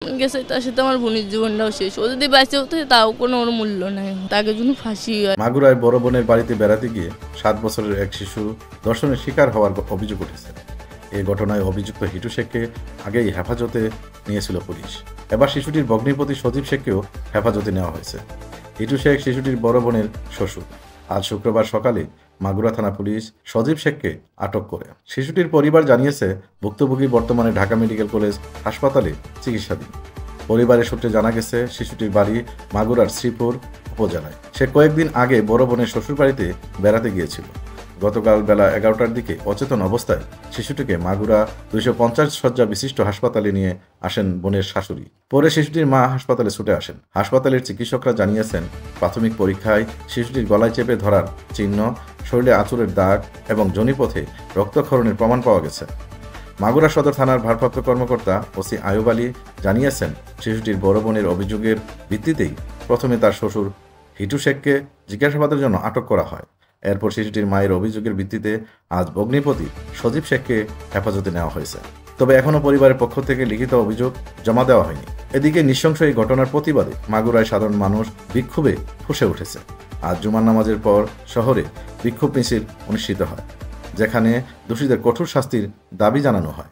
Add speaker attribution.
Speaker 1: গেছে তার সাথে আমার বোনের জীবনটাও শেষ। ও যদি বেঁচে হতো তাও কোনো ওর মূল্য নেই, তাকে জন্য ফাঁসি হয়।
Speaker 2: মাগুরায় বড় বোনের বাড়িতে বেড়াতে গিয়ে 7 বছরের এক শিশু ধর্ষণের শিকার হওয়ার অভিযোগ উঠেছে। এই ঘটনায় অভিযুক্ত হিটু শেখকে আগেই হেফাজতে নিয়েছিল পুলিশ। এবার শিশুটির ভগ্নিপতি সজীব শেখকেও হেফাজতে নেওয়া হয়েছে। হিটু শেখ শিশুটির বড় বোনের শ্বশুর। আজ শুক্রবার সকালে মাগুরা থানা পুলিশ সজীব শেখকে আটক করে। শিশুটির পরিবার জানিয়েছে, ভুক্তভোগী বর্তমানে ঢাকা মেডিকেল কলেজ হাসপাতালে চিকিৎসাধীন। পরিবারের সূত্রে জানা গেছে, শিশুটির বাড়ি মাগুরার শ্রীপুর উপজেলায়। সে কয়েকদিন আগে বড় বোনের শ্বশুরবাড়িতে বেড়াতে গিয়েছিল। গতকাল বেলা 11টার দিকে অচেতন অবস্থায় শিশুটিকে মাগুরা 250 শয্যা বিশিষ্ট হাসপাতালে নিয়ে আসেন বোনের শাশুড়ি। পরে শিশুটির মা হাসপাতালে ছুটে আসেন। হাসপাতালের চিকিৎসকরা জানিয়েছেন, প্রাথমিক পরীক্ষায় শিশুটির গলায় চেপে ধরার চিহ্ন, শরীরে আঁচড়ের দাগ এবং যোনিপথে রক্তক্ষরণের প্রমাণ পাওয়া গেছে। মাগুরা সদর থানার ভারপ্রাপ্ত কর্মকর্তা ওসি আয়ুব আলী জানিয়েছেন, শিশুটির বড় বোনের অভিযোগের ভিত্তিতেই প্রথমে তার শ্বশুর হিটু শেখকে জিজ্ঞাসাবাদের জন্য আটক করা হয়। এরপর শিশুটির মায়ের অভিযোগের ভিত্তিতে আজ ভগ্নিপতি সজীব শেখকে হেফাজতে নেওয়া হয়েছে। তবে এখনও পরিবারের পক্ষ থেকে লিখিত অভিযোগ জমা দেওয়া হয়নি। এদিকে নৃশংস এই ঘটনার প্রতিবাদে মাগুরায় সাধারণ মানুষ বিক্ষোভে ফুঁসে উঠেছে। আজ জুমার নামাজের পর শহরে বিক্ষোভ মিছিল অনুষ্ঠিত হয়, যেখানে দোষীদের কঠোর শাস্তির দাবি জানানো হয়।